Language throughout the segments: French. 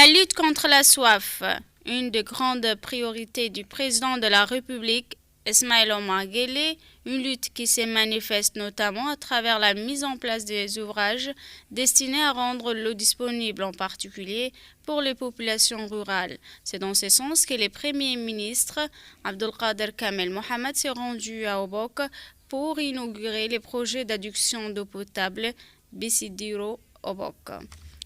La lutte contre la soif, une des grandes priorités du président de la République, Ismaïla Omar Guelleh, une lutte qui se manifeste notamment à travers la mise en place des ouvrages destinés à rendre l'eau disponible, en particulier pour les populations rurales. C'est dans ce sens que le Premier ministre Abdelkader Kamel Mohamed s'est rendu à Obok pour inaugurer les projets d'adduction d'eau potable Bissidiro Obok.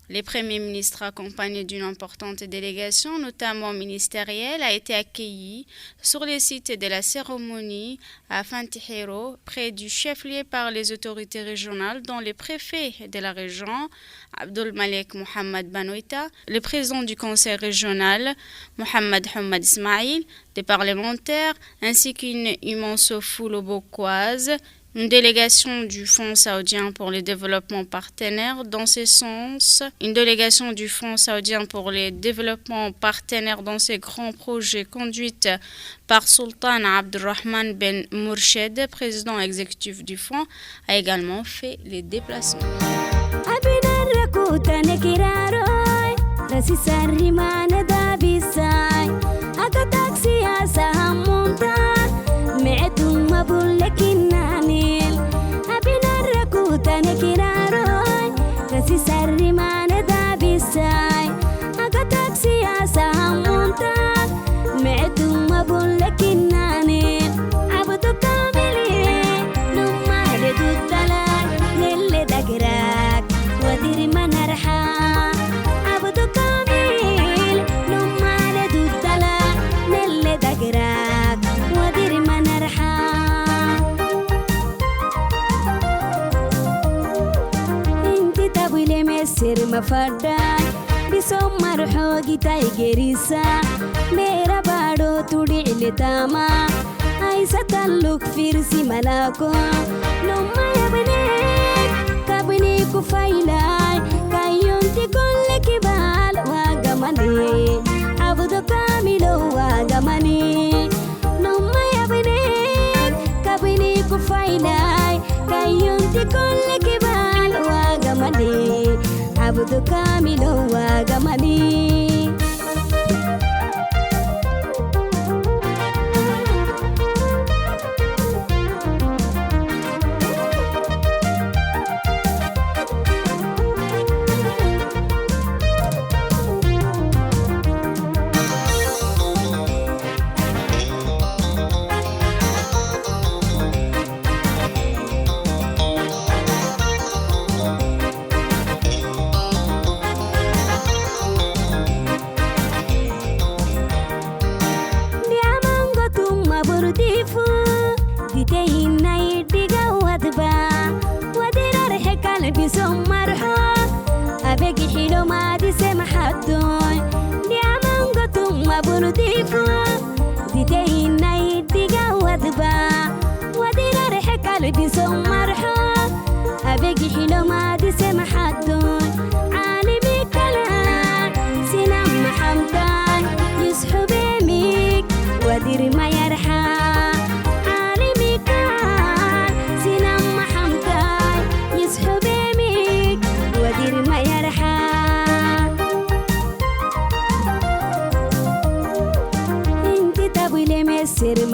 Le Premier ministre, accompagné d'une importante délégation, notamment ministérielle, a été accueilli sur le site de la cérémonie à Fantihiro, près du chef-lieu, par les autorités régionales, dont le préfet de la région, Abdul Malek Mohamed Banoïta, le président du conseil régional, Mohamed Hamad Ismail, des parlementaires, ainsi qu'une immense foule obokoise. Une délégation du Fonds saoudien pour le développement partenaire dans ce sens, une délégation du Fonds saoudien pour le développement partenaire dans ces grands projets conduite par Sultan Abdurrahman Ben Mourched, président exécutif du Fonds, a également fait les déplacements. Mafadai bisom marhogi taigerisa mera bado tudi iletama aisa taluk firsi malako loma yabne kabni kufailai kayonti kolle kibal wagamani abdu kamilo wagamani loma yabne kabni kufailai kayonti kolle kibal wagamani Abdu Kamilo Wagamani.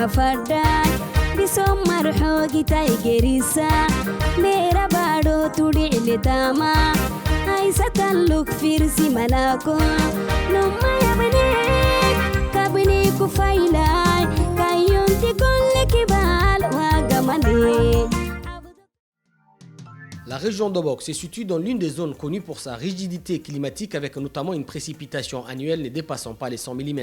Mafadai bisom marhogi taigerisa mera bado tudi iletama aisa taluk firsi malako loma yabne kabni kufailai kayonti kolle kibal wagamani. La région d'Obok se situe dans l'une des zones connues pour sa rigidité climatique, avec notamment une précipitation annuelle ne dépassant pas les 100 mm.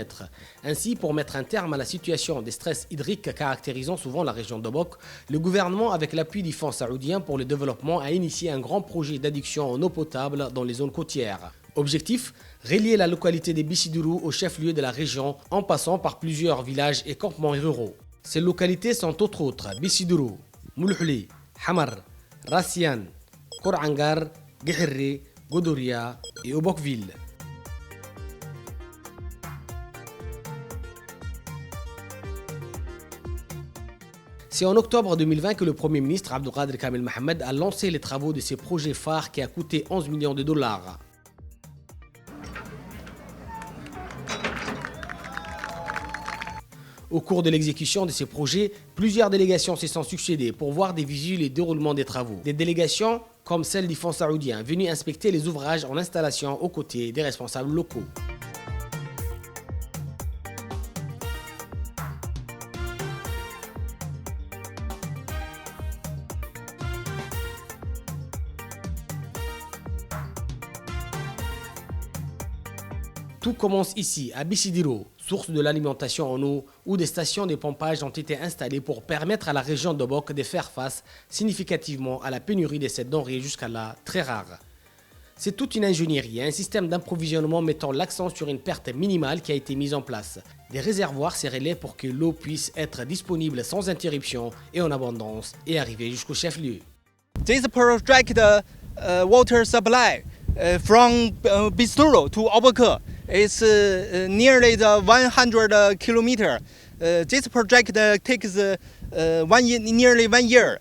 Ainsi, pour mettre un terme à la situation des stress hydriques caractérisant souvent la région d'Obok, le gouvernement, avec l'appui du Fonds saoudien pour le développement, a initié un grand projet d'adduction en eau potable dans les zones côtières. Objectif, relier la localité de Bissidiro au chef-lieu de la région en passant par plusieurs villages et campements ruraux. Ces localités sont entre autres Bissidiro, Moulhouli, Hamar, Rassian, Korangar, Guihirri, Godoria et Obokville. C'est en octobre 2020 que le Premier ministre Abdelkader Kamel Mohamed a lancé les travaux de ces projets phares qui a coûté 11 millions de dollars. Au cours de l'exécution de ces projets, plusieurs délégations se sont succédées pour voir des visus et déroulement des travaux. Des délégations comme celle du Fonds saoudien, venues inspecter les ouvrages en installation aux côtés des responsables locaux. Tout commence ici, à Bissidiro, source de l'alimentation en eau, où des stations de pompage ont été installées pour permettre à la région d'Obok de faire face significativement à la pénurie de cette denrée jusqu'à là très rare. C'est toute une ingénierie, un système d'approvisionnement mettant l'accent sur une perte minimale qui a été mise en place. Des réservoirs serrés pour que l'eau puisse être disponible sans interruption et en abondance et arriver jusqu'au chef-lieu. This project water supply from Bisturo to Obok is nearly 100 kilometers. This project takes nearly 1 year.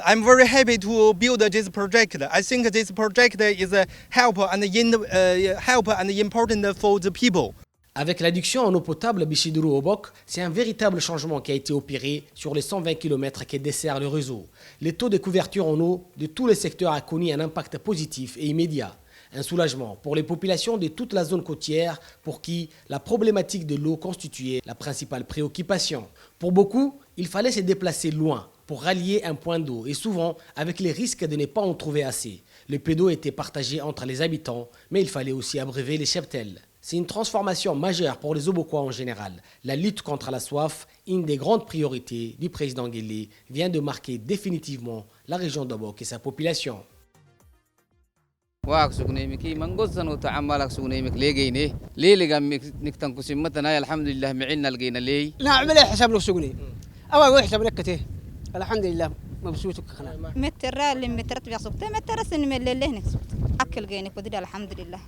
I'm very happy to build this project. I think this project is help and important for the people. Avec l'adduction en eau potable Bissidiro-Obok, c'est un véritable changement qui a été opéré sur les 120 km qui desserrent le réseau. Le taux de couverture en eau de tous les secteurs a connu un impact positif et immédiat. Un soulagement pour les populations de toute la zone côtière pour qui la problématique de l'eau constituait la principale préoccupation. Pour beaucoup, il fallait se déplacer loin pour rallier un point d'eau et souvent avec les risques de ne pas en trouver assez. Le peu d'eau était partagé entre les habitants, mais il fallait aussi abreuver les cheptels. C'est une transformation majeure pour les Obokois en général. La lutte contre la soif, une des grandes priorités du président Guelleh, vient de marquer définitivement la région d'Obok et sa population. واك سكني مكي من قصنا وتعملك سكني مك ليجيني ليلي نكتن كسمتنا الحمد لله معنا لقينا لي نعمل حساب لو سكني أول حساب لكته الحمد لله مبسوط كخنا متر اللي متر تبي سكت متر سن من اللي هناك سكت أكل جيني بدي الحمد لله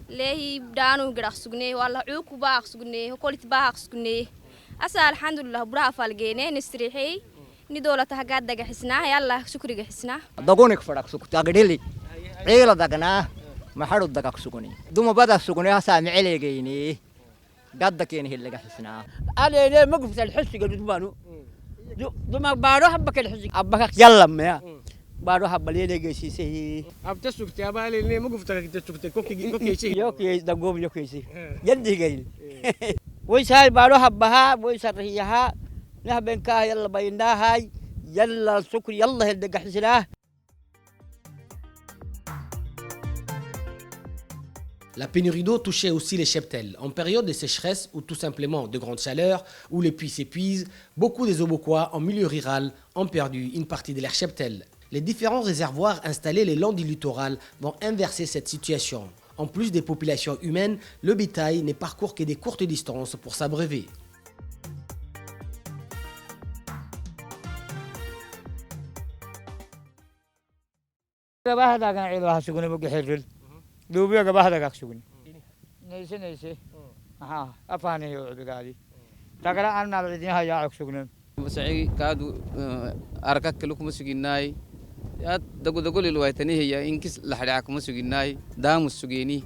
ليه بدانو قرأ سكني والله عوق باق سكني وكلت باق سكني أسأل الحمد لله برا فالجيني نستريحي ندولة تهجد دق حسنا يلا شكري حسنا دقونك فرق سكت أقدلي عيلة دقنا ما حرود دقك سكني دوما بدأ سكني هسا معلي جيني قدك ينهي اللي حسنا أنا ليه ما قفت الحس قد دوما دوما بارو حبك الحس أبغاك يلا ما بارو حب ليه جيسي سي أبتى سكت يا بالي ليه ما قفت لك تسكت كوكي شيء يوكي دقوم يوكي شيء يدي جيل ويسال بارو حبها ويسرهيها نهبنكها يلا بينها هاي يلا سكر يلا هدق حسنا. La pénurie d'eau touchait aussi les cheptels. En période de sécheresse ou tout simplement de grande chaleur, où les puits s'épuisent, beaucoup des Obokois en milieu rural ont perdu une partie de leurs cheptels. Les différents réservoirs installés le long du littoral vont inverser cette situation. En plus des populations humaines, le bétail ne parcourt que des courtes distances pour s'abreuver. دوبيا قبها دقاق سكني نيسي ها أفاني يوعد قالي تقرأ أنا الذين هيا عكسكني مسعي كادو أركك لكم سجيناي يا دقو للويتني هي إنكس لحريعكم سجيناي دام السجيني.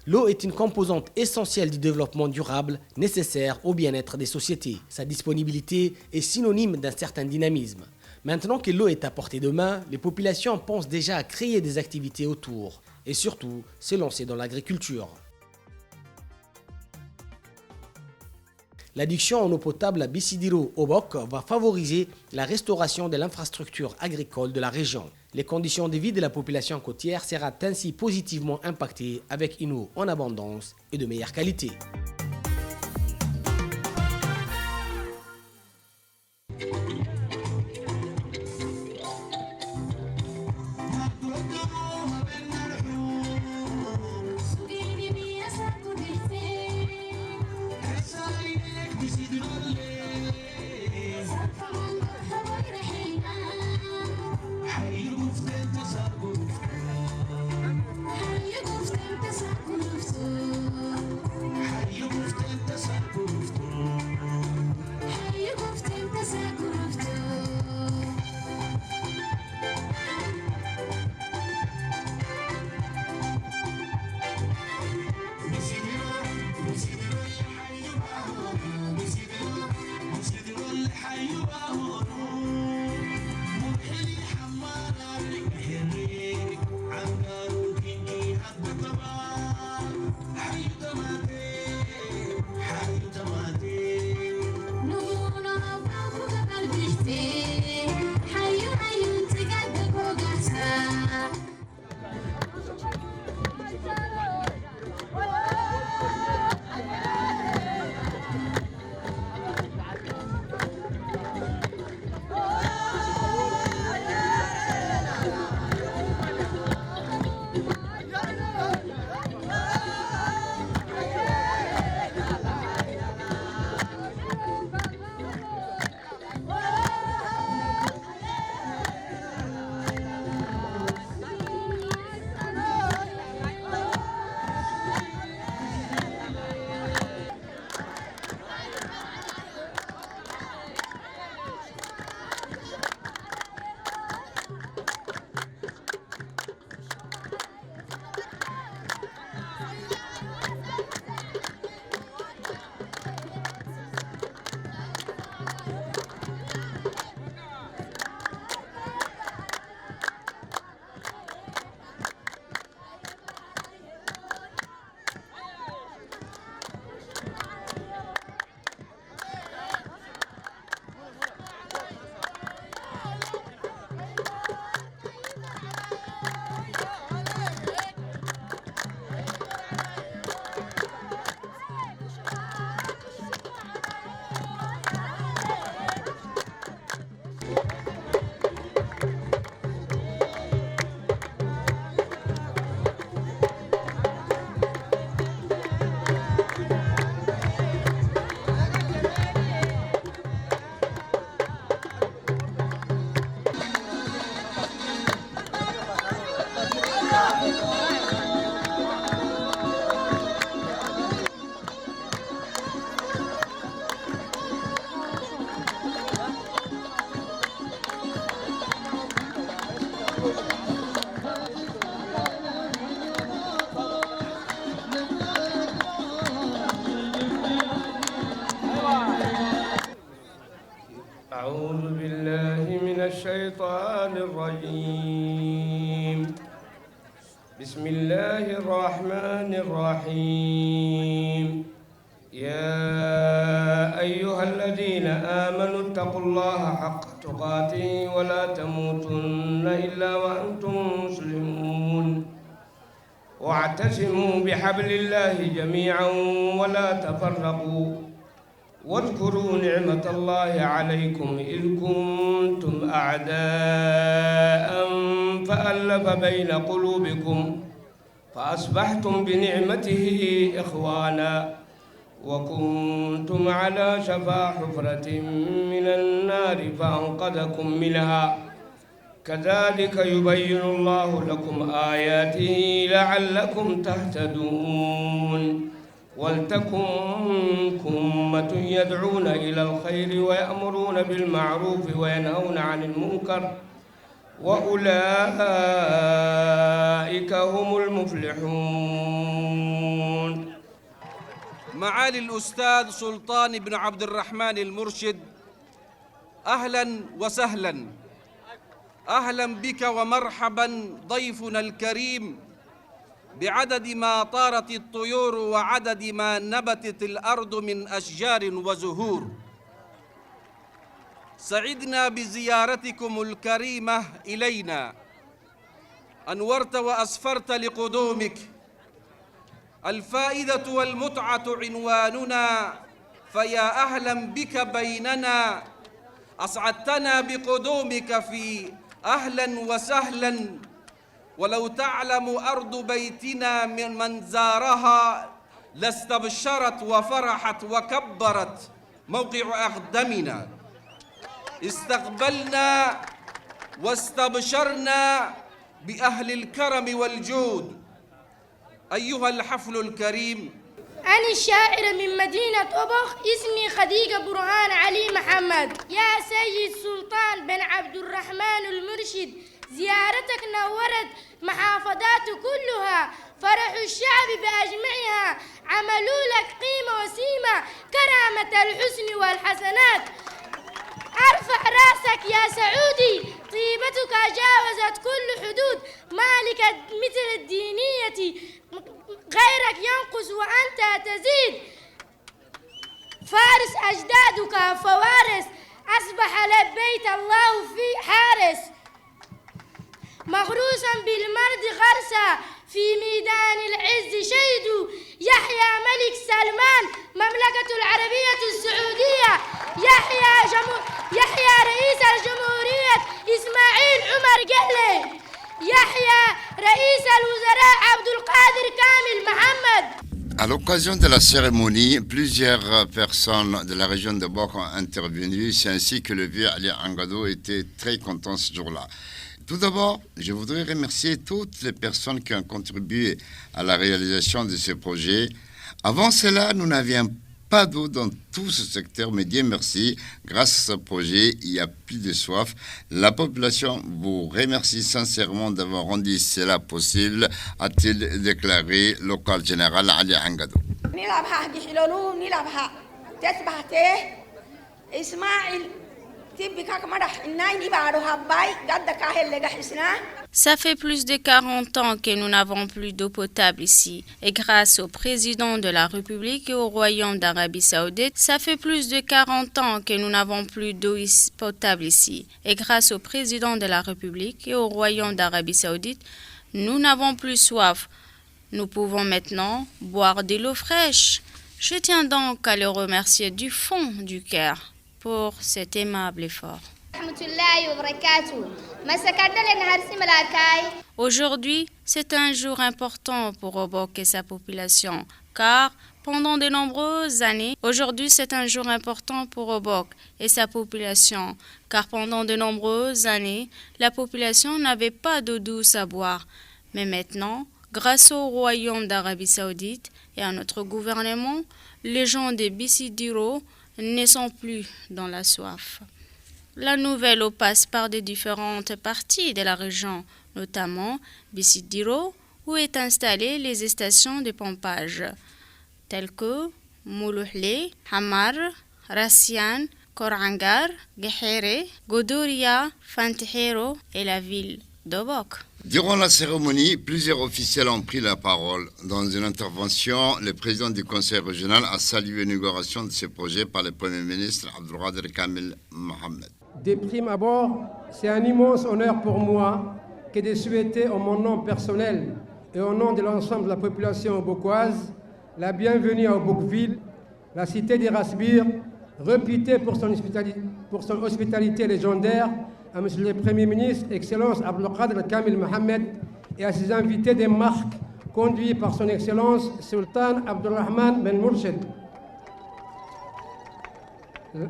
L'eau est une composante essentielle du développement durable nécessaire au bien-être des sociétés. Sa disponibilité est synonyme d'un certain dynamisme. Maintenant que l'eau est à portée de main, les populations pensent déjà à créer des activités autour et surtout se lancer dans l'agriculture. L'adduction en eau potable à Bissidiro-Obok va favoriser la restauration de l'infrastructure agricole de la région. Les conditions de vie de la population côtière seront ainsi positivement impactées avec une eau en abondance et de meilleure qualité. أعوذ بالله من الشيطان الرجيم. بسم الله الرحمن الرحيم. يا أيها الذين آمنوا اتقوا الله حق تقاته ولا تموتن إلا وأنتم مسلمون واعتصموا بحبل الله جميعا ولا تفرقوا واذكروا نعمة الله عليكم إذ كنتم أعداء فألف بين قلوبكم فأصبحتم بنعمته إخوانا وكنتم على شفا حفرة من النار فأنقذكم منها كذلك يبين الله لكم آياته لعلكم تهتدون ولتكن أمة يدعون إلى الخير ويأمرون بالمعروف وينهون عن المنكر وأولئك هم المفلحون. معالي الأستاذ سلطان بن عبد الرحمن المرشد، أهلا وسهلا، أهلا بك ومرحبا ضيفنا الكريم بعدد ما طارت الطيور وعدد ما نبتت الأرض من أشجار وزهور. سعدنا بزيارتكم الكريمة إلينا، أنورت وأسفرت لقدومك. الفائدة والمتعة عنواننا، فيا أهلا بك بيننا، أسعدتنا بقدومك في أهلا وسهلا. ولو تعلم أرض بيتنا من زارها لاستبشرت وفرحت وكبرت. موقع أقدمنا استقبلنا واستبشرنا بأهل الكرم والجود. أيها الحفل الكريم، أنا الشاعر من مدينة أبخ، اسمي خديجة برهان علي محمد. يا سيد سلطان بن عبد الرحمن المرشد، زيارتك نورت محافظات كلها، فرح الشعب بأجمعها، عملوا لك قيمة وسيمة كرامة الحسن والحسنات. ارفع راسك يا سعودي، طيبتك جاوزت كل حدود، مالك مثل الدينية غيرك ينقص وأنت تزيد. فارس أجدادك فوارس، أصبح لبيت الله في حارس. مغروسا بالمرد غرسا، في ميدان العز شيد. يحيى ملك سلمان، مملكة العربية السعودية. يحيى رئيس الجمهورية إسماعيل عمر قهلي. يحيى رئيس الوزراء عبد القادر كامل محمد. À l'occasion de la cérémonie, plusieurs personnes de la région de Bok ont intervenu. C'est ainsi que le vieux Ali Angado était très content ce jour-là. Tout d'abord, je voudrais remercier toutes les personnes qui ont contribué à la réalisation de ce projet. Avant cela, nous n'avions pas d'eau dans tout ce secteur, mais Dieu merci, grâce à ce projet, il y a plus de soif. La population vous remercie sincèrement d'avoir rendu cela possible, a-t-il déclaré local général Ali Angado. Ça fait plus de 40 ans que nous n'avons plus d'eau potable ici. Et grâce au président de la République et au Royaume d'Arabie Saoudite, ça fait plus de 40 ans que nous n'avons plus d'eau potable ici. Et grâce au président de la République et au Royaume d'Arabie Saoudite, nous n'avons plus soif. Nous pouvons maintenant boire de l'eau fraîche. Je tiens donc à le remercier du fond du cœur pour cet aimable effort. Aujourd'hui, c'est un jour important pour Obok et sa population, car pendant de nombreuses années, la population n'avait pas d'eau douce à boire. Mais maintenant, grâce au Royaume d'Arabie Saoudite et à notre gouvernement, les gens de Bissidiro ne sont plus dans la soif. La nouvelle eau passe par des différentes parties de la région, notamment Bissidiro, où est installées les stations de pompage, telles que Moulouhlé, Hamar, Rassian, Korangar, Gehere, Godoria, Fantihero et la ville d'Obok. Durant la cérémonie, plusieurs officiels ont pris la parole. Dans une intervention, le président du conseil régional a salué l'inauguration de ce projet par le premier ministre Abdelkader Kamil Mohamed. De prime abord, c'est un immense honneur pour moi que de souhaiter en mon nom personnel et au nom de l'ensemble de la population obokoise la bienvenue à Obokville, la cité des Rasbir, réputée pour son hospitalité légendaire, à M. le Premier ministre, Excellence Abdelkader Kamil Mohamed, et à ses invités des marques conduits par son Excellence Sultan Abdulrahman Ben Mourched.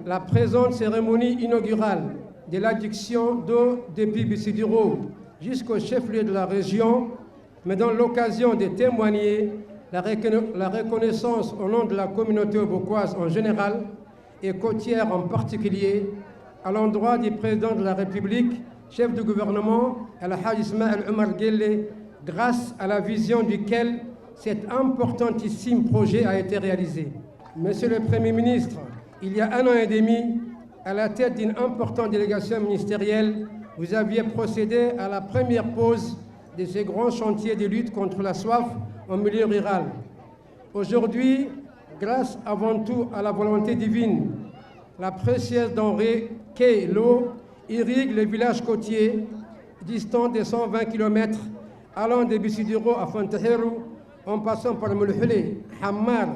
La présente cérémonie inaugurale de l'adduction d'eau depuis Bissidiro jusqu'au chef-lieu de la région me donne l'occasion de témoigner la reconnaissance au nom de la communauté obokoise en général et côtière en particulier à l'endroit du président de la République, chef du gouvernement, Al-Hajj Ismaël Omar Guelleh, grâce à la vision duquel cet importantissime projet a été réalisé. Monsieur le Premier ministre, il y a 1 an et demi, à la tête d'une importante délégation ministérielle, vous aviez procédé à la première pause de ces grands chantiers de lutte contre la soif en milieu rural. Aujourd'hui, grâce avant tout à la volonté divine, la précieuse denrée qu'est l'eau irrigue les villages côtiers distants de 120 km allant de Bissidiro à Fantihero en passant par Moulhoulé, Hammar,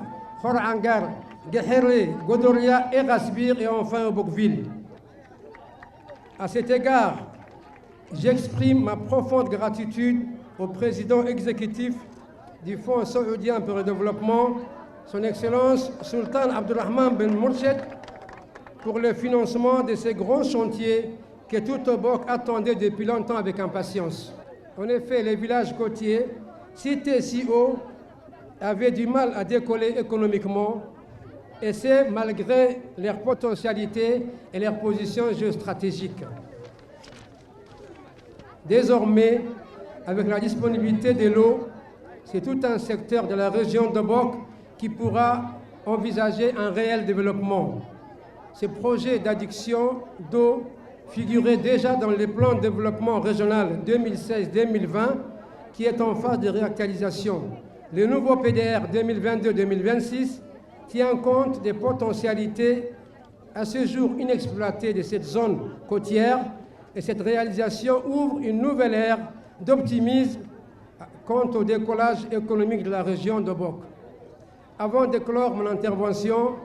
Korangar, Gehere, Godoria et Rasbir et enfin Obokville. À cet égard, j'exprime ma profonde gratitude au président exécutif du Fonds saoudien pour le développement, son Excellence Sultan Abdulrahman Ben Mourched, pour le financement de ces grands chantiers que tout Obok attendait depuis longtemps avec impatience. En effet, les villages côtiers, cités si haut, avaient du mal à décoller économiquement, et c'est malgré leur potentialité et leur position géostratégique. Désormais, avec la disponibilité de l'eau, c'est tout un secteur de la région d'Obok qui pourra envisager un réel développement. Ce projet d'adduction d'eau figurait déjà dans le plan de développement régional 2016-2020 qui est en phase de réactualisation. Le nouveau PDR 2022-2026 tient compte des potentialités à ce jour inexploitées de cette zone côtière et cette réalisation ouvre une nouvelle ère d'optimisme quant au décollage économique de la région d'Obok. Avant de clore mon intervention,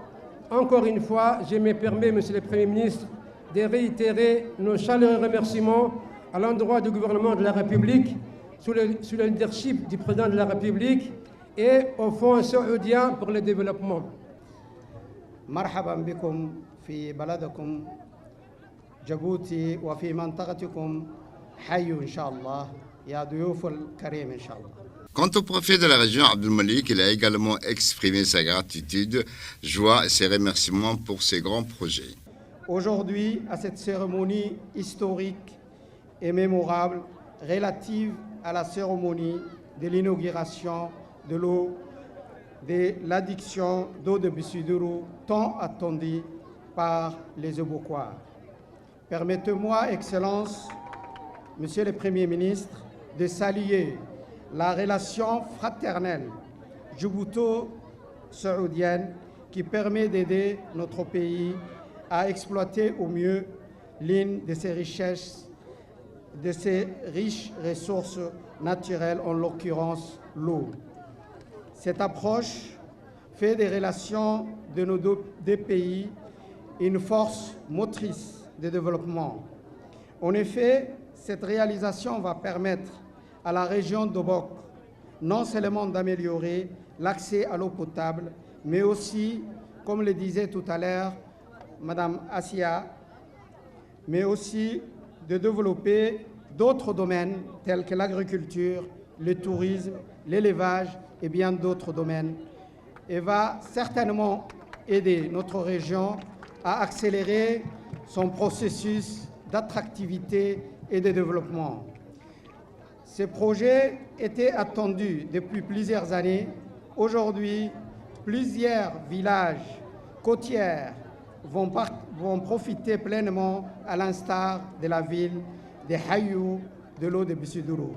encore une fois, je me permets, Monsieur le Premier ministre, de réitérer nos chaleureux remerciements à l'endroit du gouvernement de la République, sous le leadership du président de la République et au Fonds saoudien pour le développement. مرحبا بكم في بلدكم جيبوتي وفي منطقتكم حي إن شاء الله يا ضيوف الكريم إن شاء الله. Quant au préfet de la région, Abdul Malik, il a également exprimé sa gratitude, joie et ses remerciements pour ces grands projets. Aujourd'hui, à cette cérémonie historique et mémorable relative à la cérémonie de l'inauguration de l'eau, de l'adduction d'eau de Bissidiro, tant attendue par les Obokois. Permettez-moi, Excellence, Monsieur le Premier ministre, de saluer la relation fraternelle djibouto-saoudienne qui permet d'aider notre pays à exploiter au mieux l'une de ses richesses, de ses riches ressources naturelles, en l'occurrence l'eau. Cette approche fait des relations de nos deux pays une force motrice de développement. En effet, cette réalisation va permettre à la région d'Obok non seulement d'améliorer l'accès à l'eau potable, mais aussi, comme le disait tout à l'heure Madame Assia, mais aussi de développer d'autres domaines tels que l'agriculture, le tourisme, l'élevage et bien d'autres domaines, et va certainement aider notre région à accélérer son processus d'attractivité et de développement. Ce projet était attendu depuis plusieurs années. Aujourd'hui, plusieurs villages côtiers vont profiter pleinement à l'instar de la ville de Hayou de l'eau de Bissiduro.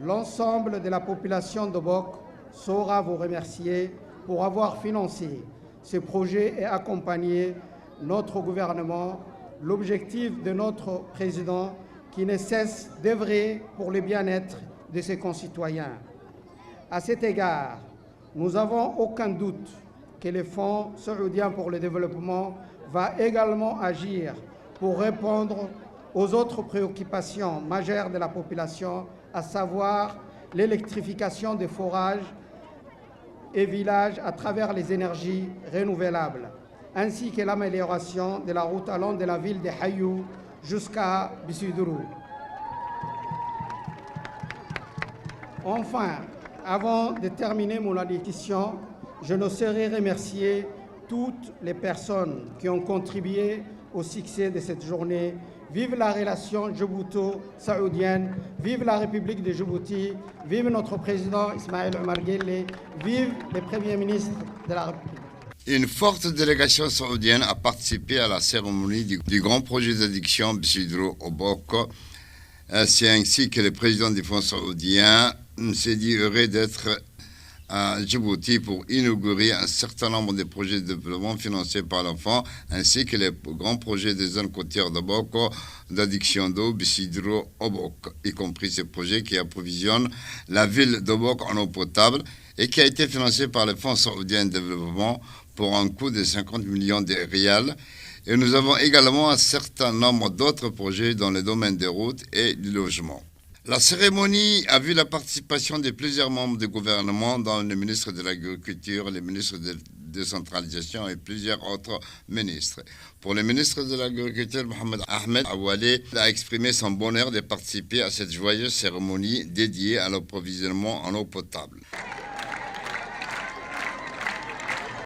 L'ensemble de la population de Bok saura vous remercier pour avoir financé ce projet et accompagné notre gouvernement, l'objectif de notre président qui ne cesse d'œuvrer pour le bien-être de ses concitoyens. À cet égard, nous n'avons aucun doute que le Fonds saoudien pour le développement va également agir pour répondre aux autres préoccupations majeures de la population, à savoir l'électrification des forages et villages à travers les énergies renouvelables, ainsi que l'amélioration de la route allant de la ville de Hayou jusqu'à Bissiduro. Enfin, avant de terminer mon allocution, je ne saurais remercier toutes les personnes qui ont contribué au succès de cette journée. Vive la relation djibouto-saoudienne, vive la République de Djibouti, vive notre président Ismaël Omar Guelleh, vive le Premier ministre de la République. Une forte délégation saoudienne a participé à la cérémonie du grand projet d'addiction Bissidro Obok, ainsi que le président du Fonds saoudien s'est dit heureux d'être à Djibouti pour inaugurer un certain nombre de projets de développement financés par le Fonds, ainsi que les grands projets des zones côtières d'Obok, d'addiction d'eau, Bissidro Obok, y compris ces projets qui approvisionnent la ville d'Obok en eau potable et qui a été financé par le Fonds saoudien de développement pour un coût de 50 millions de rials. Et nous avons également un certain nombre d'autres projets dans le domaine des routes et du logement. La cérémonie a vu la participation de plusieurs membres du gouvernement, dont le ministre de l'Agriculture, le ministre de la Décentralisation et plusieurs autres ministres. Pour le ministre de l'Agriculture, Mohamed Ahmed Awale a exprimé son bonheur de participer à cette joyeuse cérémonie dédiée à l'approvisionnement en eau potable.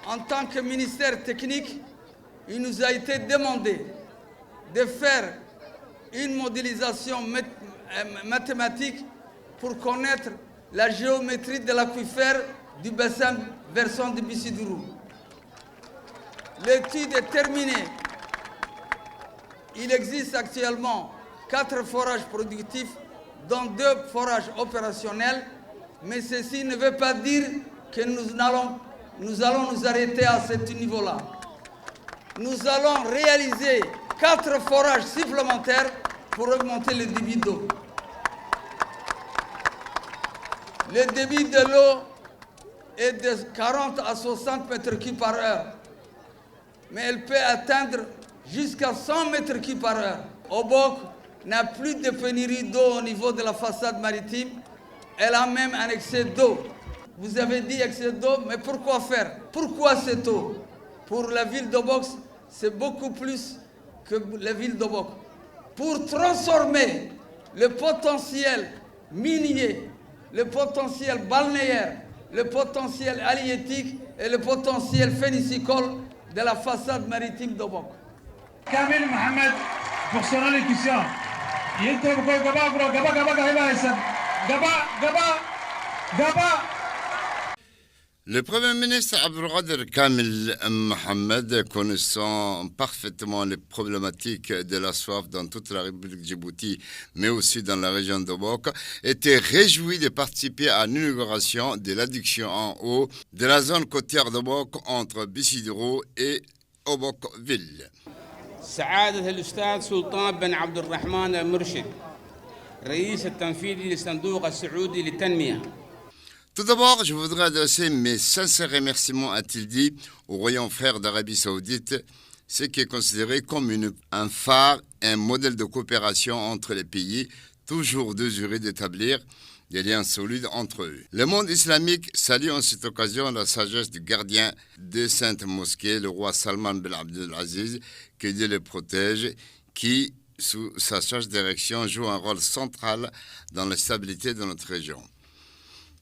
En tant que ministère technique, il nous a été demandé de faire une modélisation mathématique pour connaître la géométrie de l'aquifère du bassin versant de Bissiduro. L'étude est terminée. Il existe actuellement 4 forages productifs, dont 2 forages opérationnels, mais ceci ne veut pas dire que nous allons nous arrêter à ce niveau-là. Nous allons réaliser 4 forages supplémentaires pour augmenter le débit d'eau. Le débit de l'eau est de 40 à 60 mètres cubes par heure, mais elle peut atteindre jusqu'à 100 mètres cubes par heure. Obok n'a plus de pénurie d'eau au niveau de la façade maritime, elle a même un excès d'eau. Vous avez dit excès d'eau, mais pourquoi faire? Pourquoi cette eau? Pour la ville d'Obok, c'est beaucoup plus que la ville d'Obok. Pour transformer le potentiel minier, le potentiel balnéaire, le potentiel halieutique et le potentiel phénicicole de la façade maritime d'Obok. Kamil Mohamed, pour son allocution. Le Premier ministre Abdelkader Kamil Mohamed, connaissant parfaitement les problématiques de la soif dans toute la République de Djibouti, mais aussi dans la région d'Obok, était réjoui de participer à l'inauguration de l'adduction en eau de la zone côtière d'Obok entre Bissidro et Obokville. سعادة الأستاذ سلطان بن عبد الرحمن المرشد رئيس التنفيذي للصندوق السعودي للتنمية. Tout d'abord, je voudrais adresser mes sincères remerciements, a-t-il dit, au royaume frère d'Arabie Saoudite, ce qui est considéré comme un phare, un modèle de coopération entre les pays, toujours désireux d'établir des liens solides entre eux. Le monde islamique salue en cette occasion la sagesse du gardien des saintes mosquées, le roi Salman bin Abdelaziz, que Dieu le protège, qui, sous sa sage direction, joue un rôle central dans la stabilité de notre région.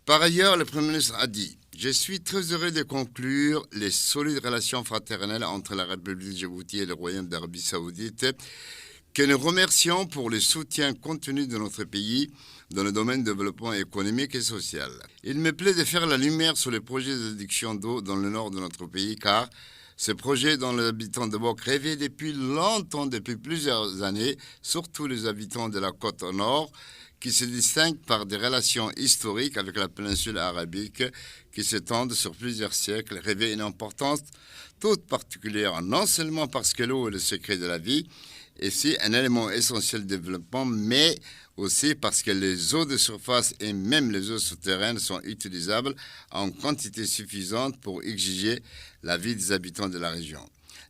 Par ailleurs, le Premier ministre a dit « Je suis très heureux de conclure les solides relations fraternelles entre la République de Djibouti et le Royaume d'Arabie Saoudite, que nous remercions pour le soutien continu de notre pays dans le domaine du développement économique et social. Il me plaît de faire la lumière sur les projets d'adduction d'eau dans le nord de notre pays, car Ce projet dont les habitants de Bok rêvaient depuis longtemps, depuis plusieurs années, surtout les habitants de la côte nord, qui se distinguent par des relations historiques avec la péninsule arabique qui s'étendent sur plusieurs siècles, revêt une importance toute particulière, non seulement parce que l'eau est le secret de la vie, et c'est un élément essentiel de développement, mais aussi parce que les eaux de surface et même les eaux souterraines sont utilisables en quantité suffisante pour exiger la vie des habitants de la région.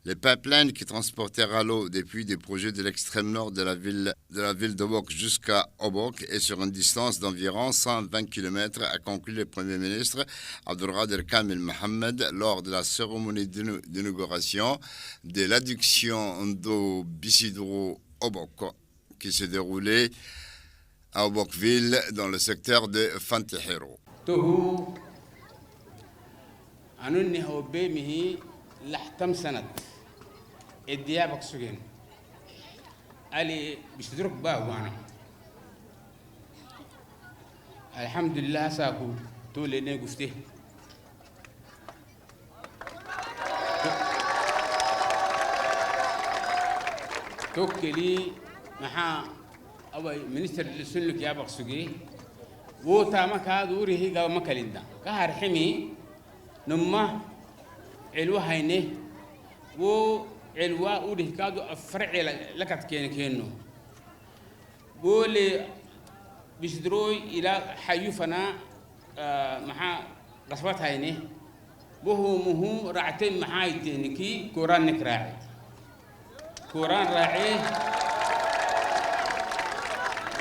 Les pipelines qui transportèrent l'eau depuis des projets de l'extrême nord de la ville de Bok jusqu'à Obok et sur une distance d'environ 120 km, a conclu le Premier ministre Abdulqadir Kamil Mohamed lors de la cérémonie d'inauguration de l'adduction d'eau Bisidro Obok qui s'est déroulée à Obokville dans le secteur de Fantihiro. لحتم سند الديابك سجن علي بيشترك باه وانا الحمد لله ساكو تولي نيغفتي توكلي محا أو منستر لسنك يا بقسجي wo tama ka duri higa makalinda ka harhimi numma علوة هينه و علوة وده كادو أفرع لكت كينو بولي بيشدروي إلى حيوفنا مع قصبات هينه مهو رعتين محاي تهنكي كوران نكراعي كوران راعي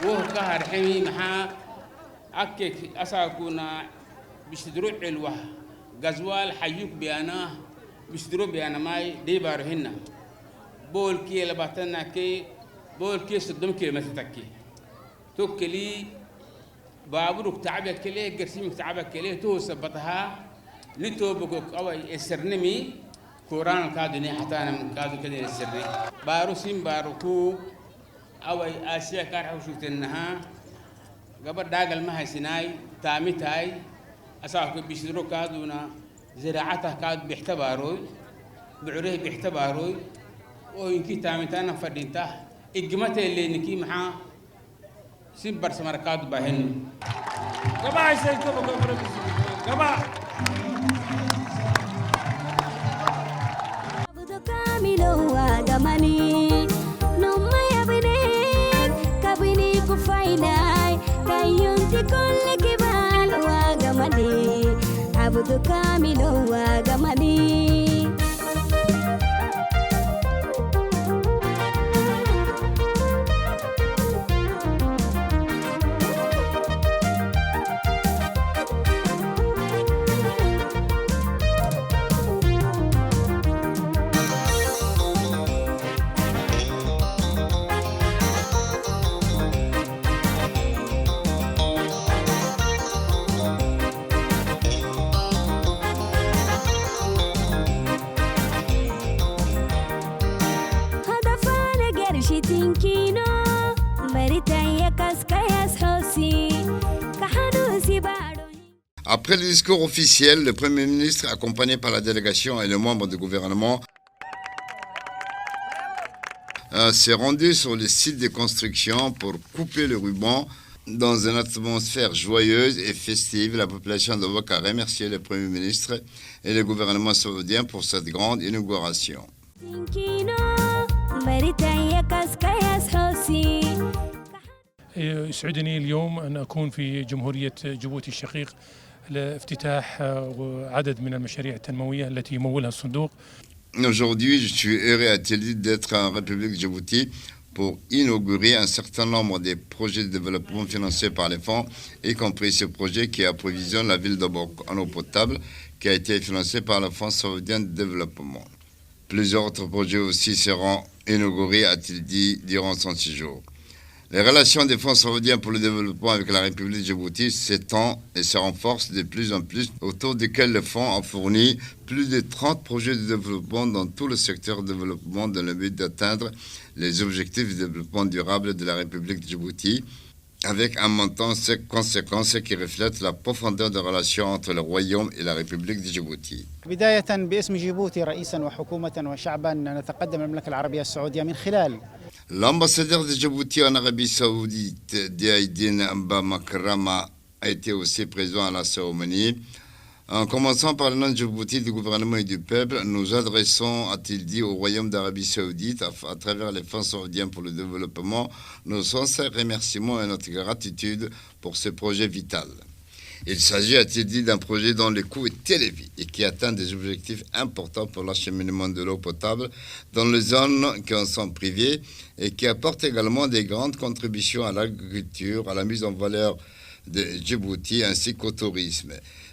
وهو كهر حمي محا أكيك أساكونا بيشدروي علوة غزوال حيوك بيانا بيشترو بيانا ماي دي بارهن بول كي لباتنا كي بول كي صدم كي متتكي توكلي بابروك تعبك كليه قرسيمك تعبك كليه تو سبتها نتو بكوك او السرنمي قران كادني حتى انا من كادو كده السرني باروسين باروكو او اسيا كارحو شفتنها قبل داقل ما هي سيناي تامتاي أساق بيشتروا كادونا زراعته كاد بيحتباروي بعريه بيحتباروي وينكي تامتانا فردينته إجمته اللي نكي معاه سيمبر سمركاد بهن كما يسيتوا كما كاملو وغماني نوما يبنين كابيني كفايناي كايونتي كل كبال وغماني عبدو كاملو وغماني Après le discours officiel, le Premier ministre, accompagné par la délégation et les membres du gouvernement, s'est rendu sur le site de construction pour couper le ruban. Dans une atmosphère joyeuse et festive, la population de Bok a remercié le Premier ministre et le gouvernement saoudien pour cette grande inauguration. يسعدني اليوم أن أكون في جمهورية جيبوتي الشقيق لافتتاح عدد من المشاريع التنموية التي يمولها الصندوق. Aujourd'hui, je suis heureux à Télé d'être en République de Djibouti pour inaugurer un certain nombre de projets de développement financés par les fonds, y compris ce projet qui approvisionne la ville de Bok en eau potable, qui a été financé par le Fonds saoudien de développement. Plusieurs autres projets aussi seront inaugurés à Tildi durant son séjour. Les relations des fonds saoudiens pour le développement avec la République de Djibouti s'étendent et se renforcent de plus en plus, autour desquels le fonds a fourni plus de 30 projets de développement dans tout le secteur de développement dans le but d'atteindre les objectifs de développement durable de la République de Djibouti avec un montant conséquent qui reflète la profondeur des relations entre le Royaume et la République de Djibouti. بداية باسم جيبوتي رئيسا وحكومة وشعبا نتقدم المملكة العربية السعودية من خلال L'ambassadeur de Djibouti en Arabie Saoudite, Diaïdine Mbamakrama, a été aussi présent à la cérémonie. En commençant par le nom de Djibouti, du gouvernement et du peuple, nous adressons, a-t-il dit, au Royaume d'Arabie Saoudite, à travers les fonds saoudiens pour le développement, nos sincères remerciements et notre gratitude pour ce projet vital. Il s'agit, a-t-il dit, d'un projet dont le coût est élevé et qui atteint des objectifs importants pour l'acheminement de l'eau potable dans les zones qui en sont privées et qui apporte également des grandes contributions à l'agriculture, à la mise en valeur de Djibouti ainsi qu'au tourisme.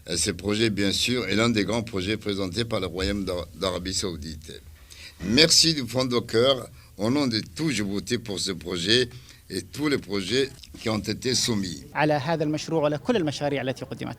Et ce projet, bien sûr, est l'un des grands projets présentés par le Royaume d'Arabie Saoudite. Merci du fond de cœur, au nom de tout Djibouti pour ce projet et tous les projets qui ont été soumis. على هذا المشروع وعلى كل المشاريع التي قدمت.